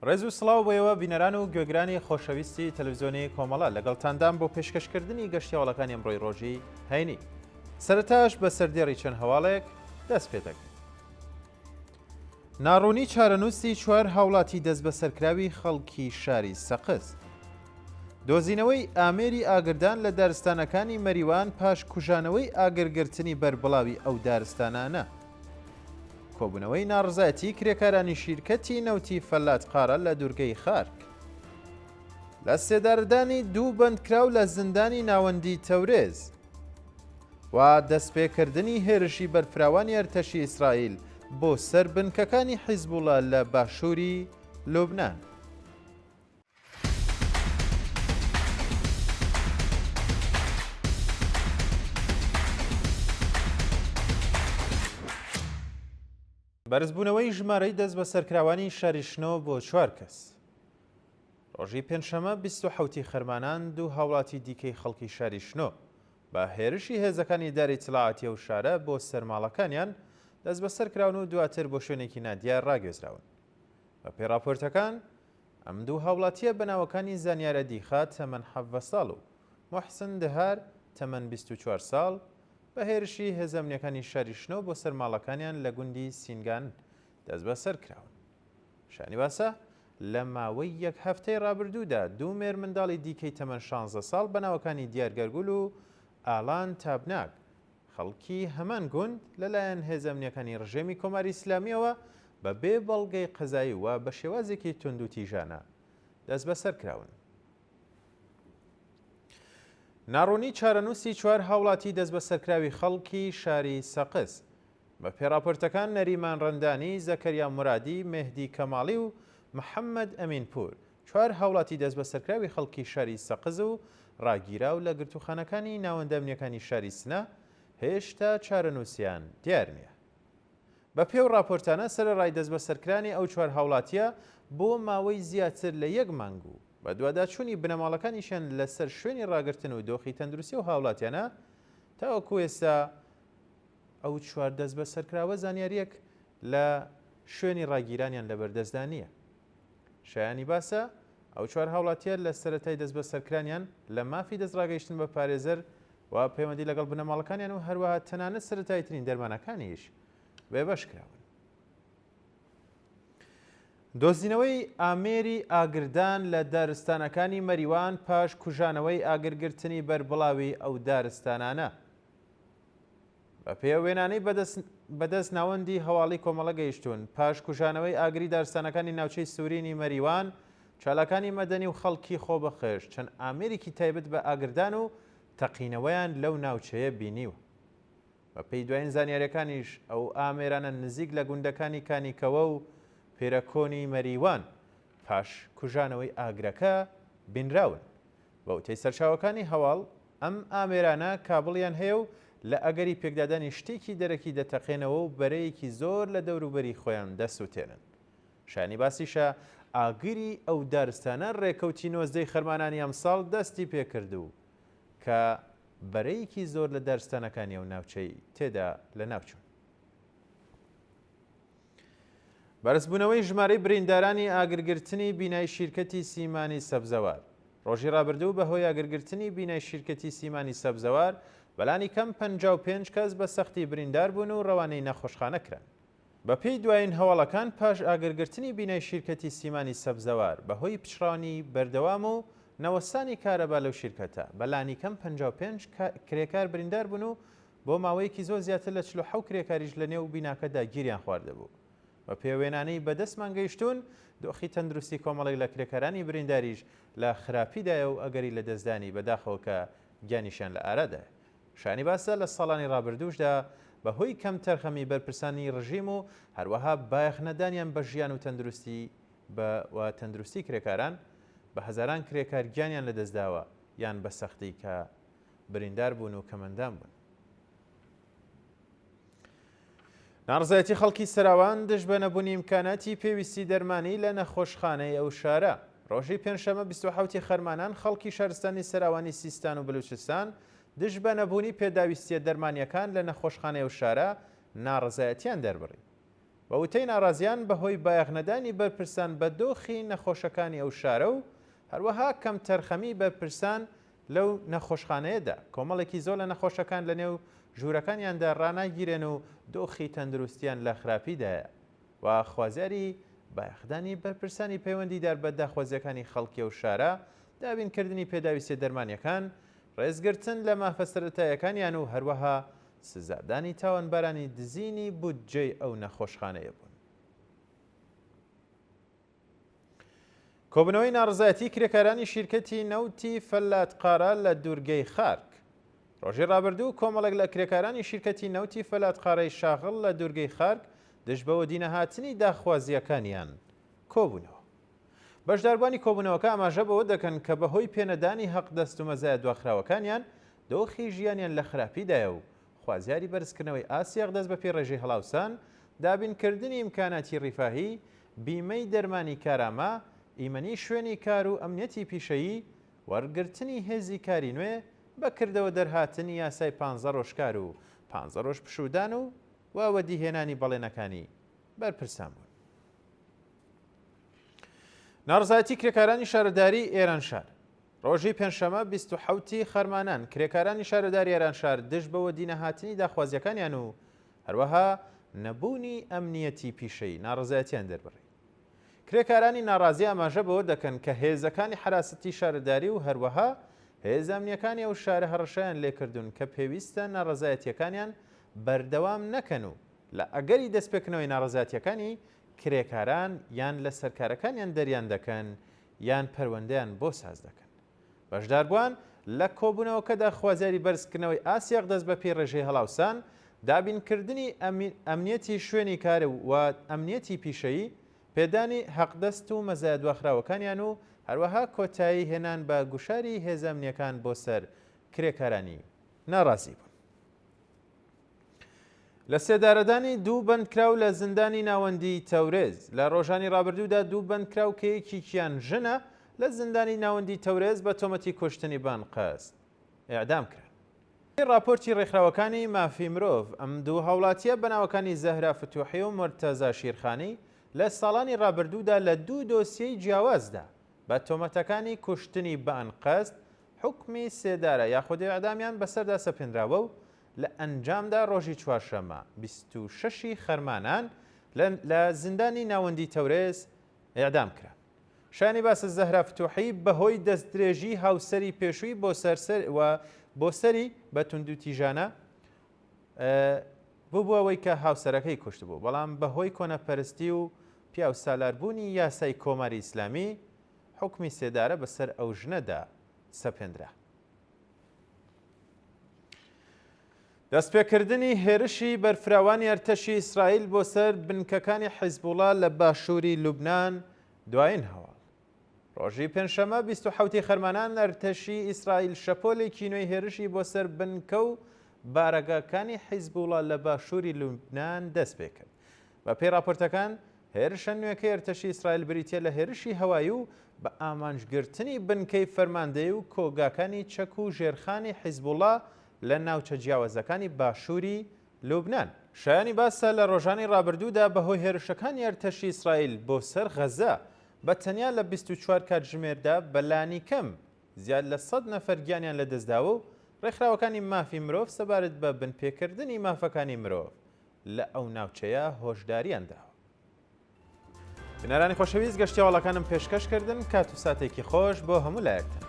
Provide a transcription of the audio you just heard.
ڕێز و سڵاو بۆیەوە بینەران و گوێگرانی خۆشەویستی تەلەڤیزیۆنی کۆمەڵە لەگەڵتاندام بۆ پێشکەشکردنی گەشتیاوڵەکانی ئەمڕۆی ڕۆژی هەینی. سەرەتاش بە سەردێڕی چەند هەواڵێک دەست پێ دەکەین. ناڕوونی چارەنووسی چوار هاوڵاتی دەست بە سەرکراوی خەڵکی شاری سەقز. دۆزینەوەی ئامێری ئاگردان لە دارستانەکانی مەریوان پاش کوژانەوەی ئاگرگرتنی بەربڵاوی ئەو دارستانانە. کۆبوونەوەی ناڕزایەتی کرێکارانی شیرکەتی نەوتی فەلات قارە لە دوورگەی خارک. لە سێداردانی دوو بەندکراو لە زیندانی ناوەندی تەورێز و دەستپێکردنی هێرشی بەرفراوانی ئەرتەشی ئیسرائیل بۆ سەر بنکەکانی حیزبوڵە لە باشووری لوبنان. بەرزبوونەوەی ژمارەی دەست بە سەرکراوانی شاری شنۆ بۆ 4 کەس. ڕۆژی پێنجشەمە 27 خەرمانان دوو هاوڵاتی دیکەی خەڵکی شاری شنۆ بە هێرشی هێزەکانی داری اطلاعاتی ئەو شارە بۆ سەرماڵەکانیان دەست بە سەرکراون و دواتر بۆ شوێنێکی نادیار ڕاگەزراون. بە پێڕاپۆرتەکان ئەم دوو هاوڵاتیە بەناوەکانی زانیارە دیخات تەمەن 7 ساڵ و محسن دهار تەمەن 24 ساڵ بە هێرشی هێزەمنیەکانی شاری شنۆ بۆ سەرماڵەکانیان لە گوندی سینگان دەست بە سەرکراون. شانی باسە لە ماوەی یەک هەفتەی ڕابردوودا دوو مێر منداڵی دیکەی تەمەن 16 ساڵ بەناوەکانی دیارگەرگول و ئالان تابناک خەڵکی هەمان گوند لەلایەن هێزەمنیەکانی ڕژێمی کۆماری ئیسلامیەوە بە بێ بەڵگەی قەزایی و بە شێوازێکی تند و تیژانە دەست بە سەرکراون. ناڕوونی چارەنووسی چوار هاوڵاتی دەست بە سەرکراوی خەڵکی شاری سەقز. بە پێڕاپۆرتەکان نەریمان ڕەندانی، زەکەریا مرادی، مێهدی کەماڵی و محەممەد ئەمینپور چوار هاوڵاتی دەست بە سەرکراوی خەڵکی شاری سەقز و ڕاگیرا و لە گرتوخانەکانی ناوەندەمنیەکانی شاری سنە هێشتا چارەنووسیان دیار نییە. بە پێو راپۆرتانە سەرەڕای دەست بە سەرکرانی ئەو چوار هاوڵاتیە بۆ ماوەی زیاتر لە 1 مانگ و بە دوواداچوونی بنەماڵەکانیشان لەسەر شوێنی ڕاگرتن و دۆخی تەندروستی و هاوڵاتیانە تاوەکو ئێستا ئەو چوار دەست بە سەرکراوە زانیاریەک لە شوێنی ڕاگیرانیان لەبەردەستدا نییە. شایانی باسە ئەو چوار هاوڵاتیە لە سەرەتای دەست بە سەرکرانیان لە مافی دەستڕاگەیشتن بە پارێزەر و پەیوەندی لەگەڵ بنەماڵەکانیان و هەروەها تەنانەت سەرەتایترین دەرمانەکانیش بێبەش کراون. دۆزینەوەی ئامێری ئاگردان لە دارستانەکانی مەریوان پاش کوژانەوەی ئاگرگرتنی بەربڵاوی ئەو دارستانانە. بە پێوێنانەی بەدەست ناوەندی هەواڵی کۆمەڵە گەیشتون پاش کوژانەوەی ئاگری دارستانەکانی ناوچەی سوورینی مەریوان، چالاکانی مەدەنی و خەڵکی خۆبەخێش چەند ئامێرێکی تایبەت بە ئاگردان و تەقینەوەیان لەو ناوچەیە بینیوە. بە پێی دوایین زانیاریەکانیش ئەو ئامێرانە نزیک لە گوندەکانی کانیکەوە و پێرەکۆنی مەریوان پاش کوژانەوەی ئاگرەکە بینراون. بە وتەی سەرچاوەکانی هەواڵ ئەم ئامێرانە کابڵیان هەیە و لە ئەگەری پێکدادانی شتێکی دەرەکی دەتەقێنەوە و بەرەیەکی زۆر لە دەوروبەری خۆیان دەسووتێنن. شانی باسیشە ئاگری ئەو دارستانە ڕێکەوتی 19 خەرمانانی ئەمساڵ دەستی پێکرد و کە بەرەیەکی زۆر لە دارستانەکانی ئەو ناوچەی تێدا لە ناوچوون. بەرزبوونەوەی ژمارەی بریندارانی ئاگرگرتنی بینای شیرکەتی سیمانی سەبزەوار. ڕۆژی ڕابردوو بەهۆی ئاگرگرتنی بینای شیرکەتی سیمانی سەبزەوار بەلانی کەم 55 کەس بە سەختی بریندار بوون و ڕەوانەی نەخۆشخانە کران. بە پێی دوایین هەواڵەکان پاش ئاگرگرتنی بینای شیرکەتی سیمانی سەبزەوار بەهۆی پچڕانی بەردەوام و نەوەسانی کارەبا لەو شیرکەتە بەلانی کەم 55 کرێکار بریندار بوون و بۆ ماوەیەکی زۆر زیاتر لە 47 کرێکاریش لە نێو بیناکەدا گیریان خواردەبوو. بە پێوێنانەی بەدەستمان گەیشتون دۆخی تەندروستی کۆمەڵێک لە کرێکارانی برینداریش لە خراپیدایە و ئەگەری لە دەستدانی بەداخەوە کە گیانیشان لە ئارەدایە. شانی باسە لە ساڵانی ڕابردووشدا بەهۆی کەم تەرخەمی بەرپرسانی ڕژیم و هەروەها بایەخنەدانیان بە ژیان و تەندروستی و تەندروستی کرێکاران بە هەزاران کرێکار گیانیان لەدەستداوە یان بە سەختی کە بریندار بوون و کەمەندان بوون. ناڕزایەتی خەڵکی سەراوان دژ بە نەبوونی ئیمکاناتی پێویستی دەرمانی لە نەخۆشخانەی ئەو شارە. ڕۆژی پێنجشەمە 27 خەرمانان خەڵکی شارستانی سەراوانی سیستان و بلوچستان دژ بە نەبوونی پێداویستیە دەرمانیەکان لە نەخۆشخانەی ئەو شارە ناڕزایەتیان دەربڕی. بە وتەی ناڕازیان بەهۆی بایەخنەدانی بەرپرسان بە دۆخی نەخۆشەکانی ئەو شارە و هەروەها کەم تەرخەمی بەرپرسان لەو نەخۆشخانەیەدا کۆمەڵێکی زۆر لە نەخۆشەکان لە نێو ژوورەکانیاندا ڕاناگیرێن و دۆخی تەندروستیان لە خراپیدایە و خوازیاری بایەخدانی بەرپرسانی پەیوەندیدار بە داخوازیەکانی خەڵکی ئەو شارە دابینکردنی پێداویستە دەرمانیەکان ڕێزگرتن لە مافە سەرەتاییەکانیان و هەروەها سزادانی تاوانبارانی دزینی بودجەی ئەو نەخۆشخانەیە بوون. کۆبنەوەی ناڕزایەتی کرێکارانی شیرکەتی نەوتی فەلاتقارە لە دوورگەی خارک. ڕۆژی ڕابردوو کۆمەڵێک لە کرێکارانی شیرکەتی نەوتی فەلاتقارەی شاغڵ لە دوورگەی خارک دژ بەوە دینەهاتنی داخوازیەکانیان کۆبوونەوە. بەشداربوانی کۆبوونەوەکە ئاماژە بەوە دەکەن کە بەهۆی پێنەدانی حەق دەست و مەزایە دواخراوەکانیان دۆخی ژیانیان لە خراپیدایە و خوازیاری بەرزکردنەوەی ئاسیاق دەست بە پێی ڕێژەی هەڵاوسان، دابینکردنی ئیمکاناتی ڕیفاهی، بیمەی دەرمانی کارامە، ئیمەنی شوێنی کار و ئەمنیەتی پیشەیی، وەرگرتنی هێزی کاری نوێ، بەکردەوە دەرهاتنی یاسای 15 ڕۆژکار و 15 ڕۆژ پشودان و وەدیهێنانی بەڵێنەکانی بەرپرسان بوون. ناڕزایەتی کرێکارانی شارەداری ئێرانشار. ڕۆژی پێنجشەمە 27 خەرمانان کرێکارانی شارەداری ئێرانشار دژ بەوە دینەهاتنی داخوازیەکانیان و هەروەها نەبوونی ئەمنیەتی پیشەی ناڕزایەتیان دەربڕی. کرێکارانی ناڕازی ئاماژە بەوە دەکەن کە هێزەکانی حراسەتی شارەداری و هەروەها هێز ئەمنیەکانی ئەو شارە هەڕەشەیان لێکردوون کە پێویستە ناڕزایەتیەکانیان بەردەوام نەکەن و لە ئەگەری دەستپێکردنەوەی ناڕزایەتیەکانی کرێکاران یان لە سەرکارەکانیان دەریان دەکەن یان پەروەندەیان بۆ ساز دەکەن. بەشداربووان لە کۆبوونەوەکەدا خوازیاری بەرزکردنەوەی ئاسیاق دەست بە پێی ڕێژەی هەڵاوسان، دابینکردنی ئەمنیەتی شوێنی کارە و ئەمنیەتی پیشەیی، پێدانی حەقدەست و مەزایە دواخراوەکانیان و هەروەها کۆتایی هێنان بە گوشاری هێز ئەمنیەکان بۆ سەر کرێکارانی ناڕازی بوون. لە سێدارەدانی دوو بەندکراو لە زیندانی ناوەندی تەورێز لە ڕۆژانی ڕابردوودا دوو بەندکراو کە یەکێکیان ژنە لە زیندانی ناوەندی تەورێز بە تۆمەتی کوشتنی بانقەست ئیعدام کرا. راپۆرتی ڕێکخراوەکانی مافی مرۆڤ ئەم دوو هاوڵاتیە بەناوەکانی زەهرا فتوحی و مرتەزا شیرخانی لە ساڵانی ڕابردوودا لە دوو دۆسیەی جیاوازدا بە تۆمەتەکانی کوشتنی بانقەست حکمی سێدارە یاخود ئیعدامیان بەسەردا سەپێنراوە و لە ئەنجامدا ڕۆژی چوارشەممە 26 خەرمانان لە زیندانی ناوەندی تەورێز ئیعدام کرا. شانی باسە زەهرا فتوحی بەهۆی دەستدرێژی هاوسەری پێشووی بۆ سەری بە توندوتیژانە بووەوەی کە هاوسەرەکەی کوشت بوو، بەڵام بەهۆی کۆنەپەرستی و پیاو سالاربوونی یاسای کۆماری ئیسلامی حکمی سێدارە بەسەر ئەو ژنەدا سەپێنرا. دەستپێکردنی هێرشی بەرفراوانی ئەرتەشی ئیسرائیل بۆ سەر بنکەکانی حیزبوڵا لە باشووری لوبنان دوایین هەواڵ. ڕۆژی پێنجشەمە 27 خەرمانان ئەرتەشی ئیسرائیل شەپۆلێکی نوێی هێرشی بۆ سەر بنکە و بارەگاکانی حیزبوڵا لە باشووری لوبنان دەست پێ کرد. بە پێی راپۆرتەکان هێرشە نوێەکەی ئەرتەشی ئیسرائیل بریتیە لە هێرشی هەوایی و بە ئامانجگرتنی بنکەی فەرماندەی و کۆگاکانی چەک و ژێرخانی حیزبوڵا لە ناوچە جیاوازەکانی باشووری لوبنان. شایانی باسە لە ڕۆژانی ڕابردوودا بەهۆی هێرشەکانی ئەرتەشی ئیسرائیل بۆ سەر غەزە بە تەنیا لە 24 کاتژمێردا بەلانی کەم زیاد لە 100 نەفەر گیانیان لەدەستداوە و ڕێکخراوەکانی مافی مرۆڤ سەبارەت بە بنپێکردنی مافەکانی مرۆڤ لە ئەو ناوچەیە هۆشداریان داوە. بینەرانی خۆشەویست گەشتیاوەڵەکانم پێشکەشکردن کات و ساتێکی خۆش بۆ هەموو لایەکتان.